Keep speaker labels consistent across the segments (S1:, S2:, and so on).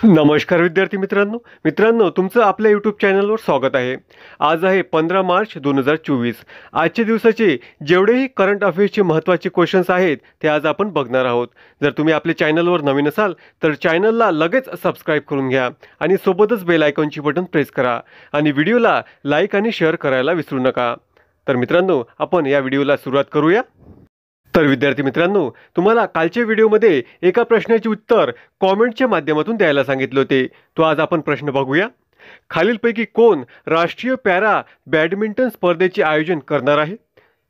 S1: नमस्कार विद्यार्थी मित्रांनो तुमचं आपल्या यूट्यूब चॅनलवर स्वागत आहे। आज आहे 15 मार्च 2024। आजच्या दिवसाचे जेवढेही करंट अफेअर्सचे महत्त्वाचे क्वेश्चन्स आहेत ते आज आपण बघणार आहोत। जर तुम्ही आपल्या चॅनलवर नवीन असाल तर चॅनलला लगेच सबस्क्राइब करून घ्या आणि सोबतच बेल आयकॉनची बटन प्रेस करा आणि व्हिडिओला लाईक आणि शेअर करायला विसरू नका। तर मित्रांनो आपण या व्हिडिओला सुरुवात करूया। तर विद्यार्थी मित्रांनो तुम्हाला कालच्या व्हिडिओमध्ये एका प्रश्नाचे उत्तर कमेंटच्या माध्यमातून द्यायला सांगितले होते। तो आज आपण प्रश्न बघूया। खालीलपैकी कोण राष्ट्रीय पॅरा बॅडमिंटन स्पर्धेचे आयोजन करणार आहे?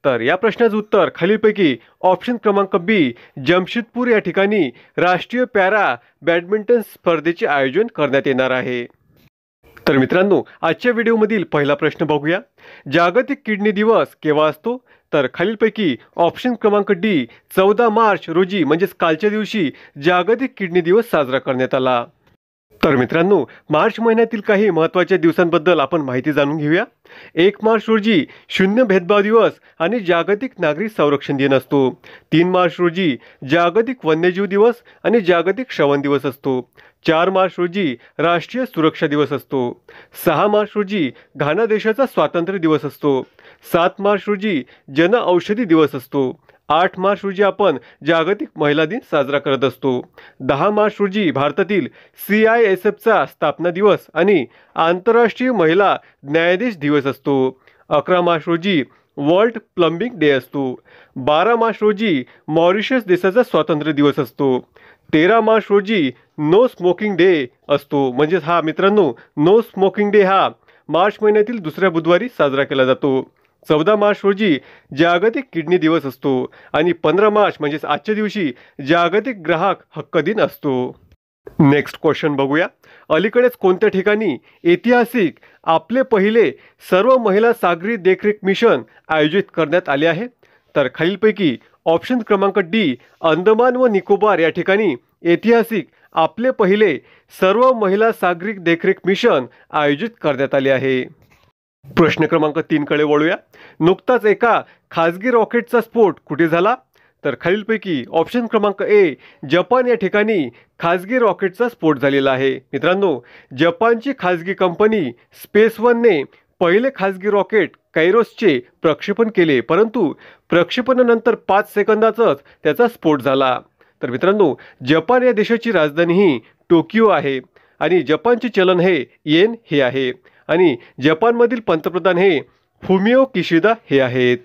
S1: तर या प्रश्नाचं उत्तर खालीलपैकी ऑप्शन क्रमांक बी जमशेदपूर या ठिकाणी राष्ट्रीय पॅरा बॅडमिंटन स्पर्धेचे आयोजन करण्यात येणार आहे। तर मित्रांनो आजच्या व्हिडिओमधील पहिला प्रश्न बघूया। जागतिक किडनी दिवस केव्हा असतो? तर खालीलपैकी ऑप्शन क्रमांक डी 14 मार्च रोजी म्हणजेच कालच्या दिवशी जागतिक किडनी दिवस साजरा करण्यात आला। तर मित्रांनो मार्च महिन्यातील काही महत्त्वाच्या दिवसांबद्दल आपण माहिती जाणून घेऊया। 1 मार्च रोजी शून्य भेदभाव दिवस आणि जागतिक नागरी संरक्षण दिन असतो। 3 मार्च रोजी जागतिक वन्यजीव दिवस आणि जागतिक श्रवण दिवस असतो। 4 मार्च रोजी राष्ट्रीय सुरक्षा दिवस असतो। 6 मार्च रोजी घाना देशाचा स्वातंत्र्य दिवस असतो। 7 मार्च रोजी जन औषधी दिवस असतो। 8 मार्च रोजी आपण जागतिक महिला दिन साजरा करत असतो। 10 मार्च रोजी भारतातील CISFचा स्थापना दिवस आणि आंतरराष्ट्रीय महिला न्यायाधीश दिवस असतो। 11 मार्च रोजी वर्ल्ड प्लंबिंग डे असतो। 12 मार्च रोजी मॉरिशस देशाचा स्वातंत्र्य दिवस असतो। 13 मार्च रोजी नो स्मोकिंग डे असतो। म्हणजेच हा मित्रांनो नो स्मोकिंग डे हा मार्च महिन्यातील दुसऱ्या बुधवारी साजरा केला जातो। 14 मार्च रोजी जागतिक किडनी दिवस असतो आणि 15 मार्च म्हणजेच आजच्या दिवशी जागतिक ग्राहक हक्क दिन असतो। नेक्स्ट क्वेश्चन बघूया। अलीकडेच कोणत्या ठिकाणी ऐतिहासिक आपले पहिले सर्व महिला सागरी देखरेख मिशन आयोजित करण्यात आले आहे? तर खालीलपैकी ऑप्शन क्रमांक डी अंदमान व निकोबार या ठिकाणी ऐतिहासिक आपले पहिले सर्व महिला सागरी देखरेख मिशन आयोजित करण्यात आले आहे। प्रश्न क्रमांक 3 कडे वळूया। नुकताच एका खासगी रॉकेटचा स्फोट कुठे झाला? तर खालीलपैकी ऑप्शन क्रमांक ए जपान या ठिकाणी खासगी रॉकेटचा स्फोट झालेला आहे। मित्रांनो जपानची खासगी कंपनी SpaceOneने पहिले खासगी रॉकेट कैरोसचे प्रक्षेपण केले, परंतु प्रक्षेपणानंतर 5 सेकंदातच त्याचा स्फोट झाला। तर मित्रांनो जपान या देशाची राजधानी ही टोकियो आहे आणि जपानचे चलन हे येन हे आहे आणि जपानमधील पंतप्रधान हे फुमिओ किशिदा हे आहेत।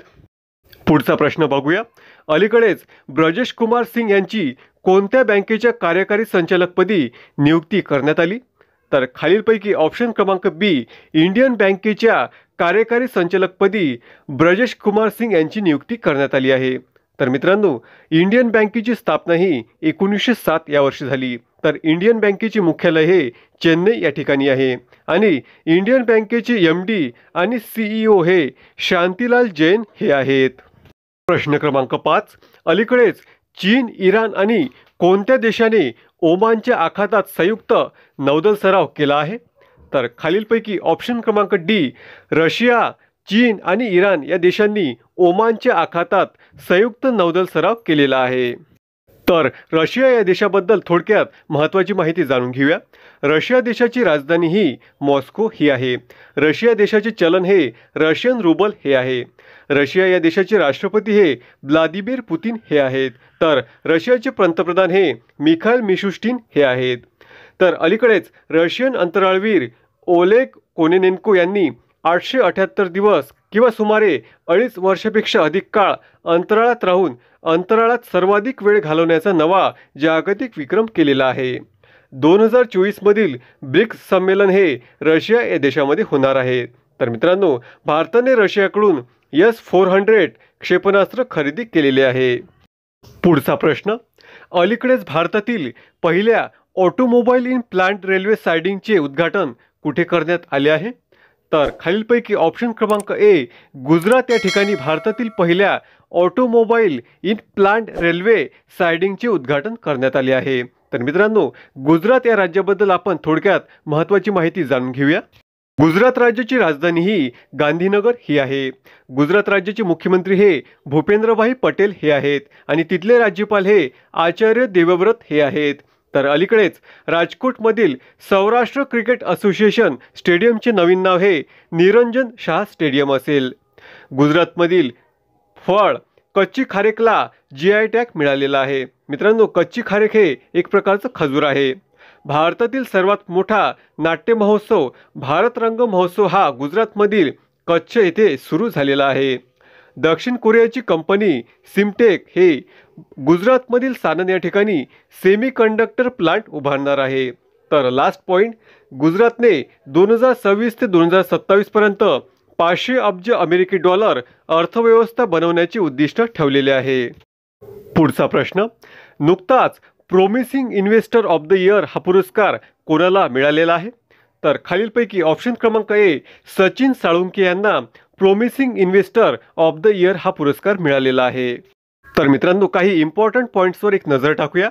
S1: पुढचा प्रश्न बघूया। अलीकडेच ब्रजेश कुमार सिंग यांची कोणत्या बँकेच्या कार्यकारी संचालकपदी नियुक्ती करण्यात आली? तर खालीलपैकी ऑप्शन क्रमांक बी इंडियन बँकेच्या कार्यकारी संचालकपदी ब्रजेश कुमार सिंग यांची नियुक्ती करण्यात आली आहे। तर मित्रांनो इंडियन बँकेची स्थापना ही 1907 या वर्षी झाली। तर इंडियन बँकेचे मुख्यालय हे चेन्नई या ठिकाणी आहे आणि इंडियन बँकेचे MD आणि CEO हे शांतीलाल जैन हे आहेत। प्रश्न क्रमांक 5 अलीकडेच चीन, इराण आणि कोणत्या देशाने ओमानच्या आखातात संयुक्त नौदल सराव केला आहे? तर खालीलपैकी ऑप्शन क्रमांक डी रशिया, चीन आणि इराण या देशांनी ओमानच्या आखातात संयुक्त नौदल सराव केलेला आहे। तर रशिया या देशाबद्दल थोडक्यात महत्त्वाची माहिती जाणून घेऊया। रशिया देशाची राजधानी ही मॉस्को ही आहे। रशिया देशाचे चलन हे रशियन रुबल हे आहे। रशिया या देशाचे राष्ट्रपती हे व्लादिमीर पुतिन हे आहेत। तर रशियाचे पंतप्रधान हे मिखाईल मिशुस्टिन हे आहेत। तर अलीकडेच रशियन अंतराळवीर ओलेग कोनेनेन्को यांनी 878 दिवस किंवा सुमारे 2.5 वर्षापेक्षा अधिक काळ अंतराळात राहून अंतराळात सर्वाधिक वेळ घालवण्याचा नवा जागतिक विक्रम केलेला आहे। 2024 मधील ब्रिक्स संमेलन हे रशिया या देशामध्ये होणार आहे। तर मित्रांनो भारताने रशियाकडून S-400 क्षेपणास्त्र खरेदी केलेले आहे। पुढचा प्रश्न अलीकडेच भारतातील पहिल्या ऑटोमोबाईल इन प्लांट रेल्वे सायडिंगचे उद्घाटन कुठे करण्यात आले आहे? तर खालीलपैकी ऑप्शन क्रमांक ए गुजरात या ठिकाणी भारतातील पहिल्या ऑटोमोबाईल इन प्लांट रेल्वे सायडिंगचे उद्घाटन करण्यात आले आहे। तर मित्रांनो गुजरात या राज्याबद्दल आपण थोडक्यात महत्त्वाची माहिती जाणून घेऊया। गुजरात राज्याची राजधानी ही गांधीनगर ही आहे। गुजरात राज्याचे मुख्यमंत्री हे भूपेंद्रभाई पटेल हे आहेत आणि तिथले राज्यपाल हे आचार्य देवव्रत हे आहेत। तर अलीकडेच राजकोटमधील सौराष्ट्र क्रिकेट असोसिएशन स्टेडियमचे नवीन नाव हे निरंजन शाह स्टेडियम असेल. गुजरातमधील फळ कच्ची खारेकला GI टॅग मिळालेला आहे. मित्रांनो, कच्ची खारेक हे एक प्रकारचं खजूर आहे. भारतातील सर्वात मोठा नाट्य महोत्सव भारत रंग महोत्सव हा गुजरातमधील कच्छ येथे सुरू झालेला आहे. दक्षिण कोरियाची कंपनी सिमटेक हे गुजरातमधील सानंद या ठिकाणी सेमीकंडक्टर प्लांट उभारणार आहे. तर लास्ट पॉईंट, गुजरातने 2026 ते 2027 पर्यंत 500 अब्ज अमेरिकी डॉलर अर्थव्यवस्था बनवण्याचे उद्दिष्ट ठेवलेले आहे. पुढचा प्रश्न, नुकताच promising investor of the year हा पुरस्कार कोणाला मिळालेला आहे? तर खालीलपैकी ऑप्शन क्रमांक ए, सचिन साळुंके यांना promising investor of the year हा पुरस्कार मिळालेला आहे. तर मित्रांनो, काही इम्पॉर्टंट पॉईंट्सवर एक नजर टाकूया.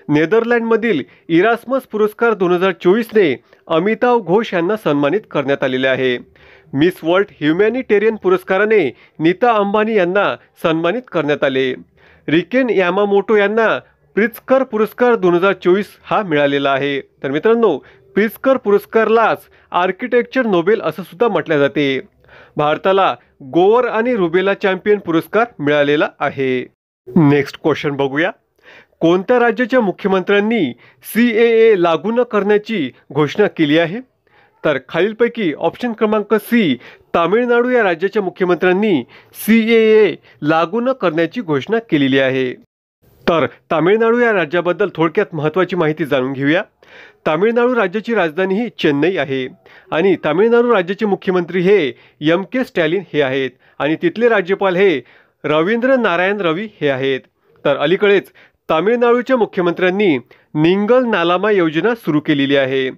S1: नेदरलँडमधील इरास्मस पुरस्कार 2024ने अमिताभ घोष यांना सन्मानित करण्यात आलेले आहे. मिस वर्ल्ड ह्युमॅनिटेरियन पुरस्काराने नीता अंबानी यांना सन्मानित करण्यात आले. रिकेन यामामोटो यांना प्रित्झकर पुरस्कार 2024 हा मिळालेला आहे. तर मित्रांनो, प्रित्झकर पुरस्कारलाच आर्किटेक्चर नोबेल असं सुद्धा म्हटले जाते. भारताला गोवर आणि रुबेला चॅम्पियन पुरस्कार मिळालेला आहे. नेक्स्ट क्वेश्चन बघूया. कोणत्या राज्याच्या मुख्यमंत्र्यांनी CAA लागू न करण्याची घोषणा केली आहे? तर खालीलपैकी ऑप्शन क्रमांक सी, तामिळनाडू या राज्याच्या मुख्यमंत्र्यांनी CAA लागू न करण्याची घोषणा केलेली आहे. तर तामिळनाडू या राज्याबद्दल थोडक्यात महत्त्वाची माहिती जाणून घेऊया. तामिळनाडू राज्याची राजधानी ही चेन्नई आहे आणि तामिळनाडू राज्याचे मुख्यमंत्री हे MK स्टॅलिन हे आहेत आणि तिथले राज्यपाल हे रवींद्र नारायण रवी हे आहेत. तर अलीकडेच तामिळनाडूच्या मुख्यमंत्र्यांनी निंगल नालामा योजना सुरू केलेली आहे.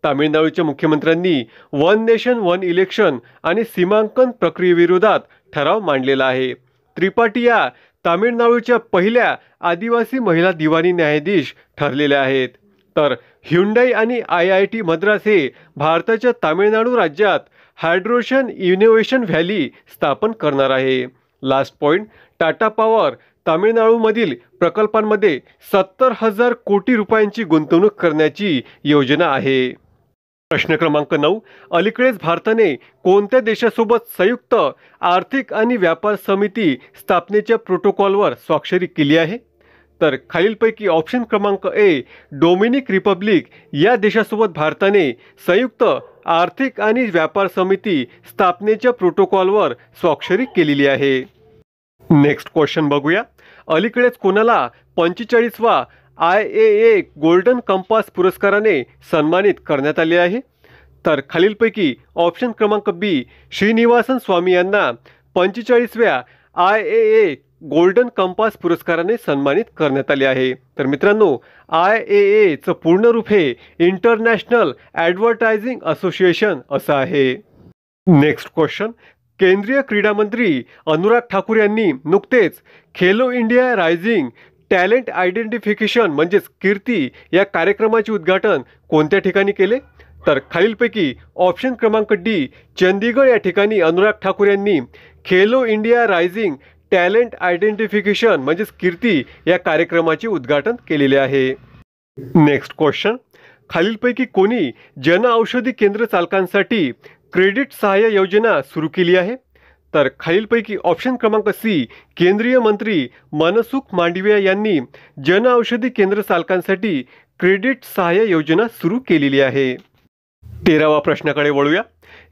S1: तामिळनाडूच्या मुख्यमंत्र्यांनी वन नेशन वन इलेक्शन आणि सीमांकन प्रक्रियेविरोधात ठराव मांडलेला आहे. त्रिपाठी या तामिळनाडूच्या पहिल्या आदिवासी महिला दिवाणी न्यायाधीश ठरलेल्या आहेत. तर ह्युंडाई आणि IIT मद्रास हे भारताच्या तामिळनाडू राज्यात हायड्रोजन इनोव्हेशन व्हॅली स्थापन करणार आहे. लास्ट पॉईंट, टाटा पॉवर तामिळनाडूमधील प्रकल्पांमध्ये 70,000 कोटी रुपयांची गुंतवणूक करण्याची योजना आहे. प्रश्न क्रमांक 9, अलीकडेच भारताने कोणत्या देशासोबत संयुक्त आर्थिक आणि व्यापार समिती स्थापनेच्या प्रोटोकॉलवर स्वाक्षरी केली आहे? तर खालीलपैकी ऑप्शन क्रमांक ए, डोमिनिक रिपब्लिक या देशासोबत भारताने संयुक्त आर्थिक आणि व्यापार समिती स्थापनेच्या प्रोटोकॉलवर स्वाक्षरी केलेली आहे. नेक्स्ट क्वेश्चन बघूया. अलीकडेच कोणाला 45वा IAA गोल्डन कंपास पुरस्काराने सन्मानित करण्यात आले आहे? तर खालीलपैकी ऑप्शन क्रमांक बी, श्रीनिवासन स्वामी यांना 45व्या IAA गोल्डन कंपास पुरस्काराने सन्मानित करण्यात आले आहे. तर मित्रांनो, IAAचं पूर्ण रूप हे इंटरनॅशनल ॲडव्हर्टायझिंग असोसिएशन असं आहे. नेक्स्ट क्वेश्चन, केंद्रीय क्रीडा मंत्री अनुराग ठाकूर यांनी नुकतेच Khelo India rising talent identification म्हणजेच कीर्ती या कार्यक्रमाचे उद्घाटन कोणत्या ठिकाणी केले? तर खालीलपैकी ऑप्शन क्रमांक डी, चंदीगड या ठिकाणी अनुराग ठाकूर यांनी Khelo India rising talent identification म्हणजेच कीर्ती या कार्यक्रमाचे उद्घाटन केलेले आहे. नेक्स्ट क्वेश्चन, खालीलपैकी कोणी जनऔषधी केंद्र चालकांसाठी क्रेडिट सहाय्य योजना सुरू केली आहे? तर खालीलपैकी ऑप्शन क्रमांक सी, केंद्रीय मंत्री मनसुख मांडविया यांनी जनऔषधी केंद्र चालकांसाठी क्रेडिट सहाय्य योजना सुरू केलेली आहे. 13वा प्रश्नाकडे वळूया.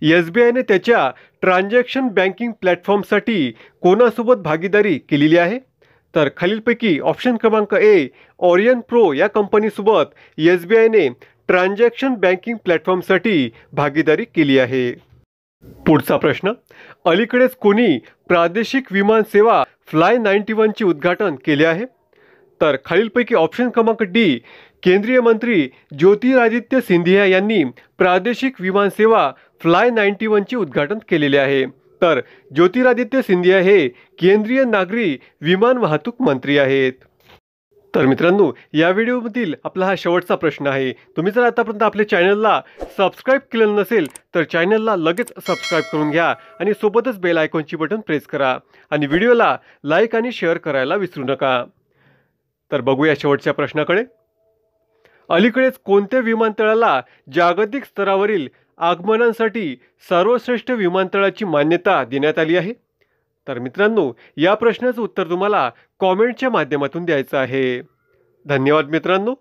S1: SBIने त्याच्या ट्रान्झॅक्शन बँकिंग प्लॅटफॉर्मसाठी कोणासोबत भागीदारी केलेली आहे? तर खालीलपैकी ऑप्शन क्रमांक ए, ओरियन प्रो या कंपनीसोबत SBIने ट्रान्झॅक्शन बँकिंग प्लॅटफॉर्मसाठी भागीदारी केली आहे. पुढचा प्रश्न, अलीकडेच कोणी प्रादेशिक विमान सेवा फ्लाय 91चे उद्घाटन केले आहे? तर खालीलपैकी ऑप्शन क्रमांक डी, केंद्रीय मंत्री ज्योतिरादित्य सिंधिया यांनी प्रादेशिक विमान सेवा फ्लाय 91चे उद्घाटन केलेले आहे. तर ज्योतिरादित्य सिंधिया हे केंद्रीय नागरी विमान वाहतूक मंत्री आहेत. तर मित्रांनो, या व्हिडिओमधील आपला हा शेवटचा प्रश्न आहे. तुम्ही जर आतापर्यंत आपल्या चॅनलला सबस्क्राईब केलं नसेल तर चॅनलला लगेच सबस्क्राईब करून घ्या आणि सोबतच बेल आयकॉनची बटन प्रेस करा आणि व्हिडिओला लाईक आणि शेअर करायला विसरू नका. तर बघूया शेवटच्या प्रश्नाकडे. अलीकडेच कोणत्या विमानतळाला जागतिक स्तरावरील आगमनांसाठी सर्वश्रेष्ठ विमानतळाची मान्यता देण्यात आली आहे? तर मित्रांनो, या प्रश्नाचं उत्तर तुम्हाला कॉमेंटच्या माध्यमातून द्यायचं आहे. धन्यवाद मित्रांनो.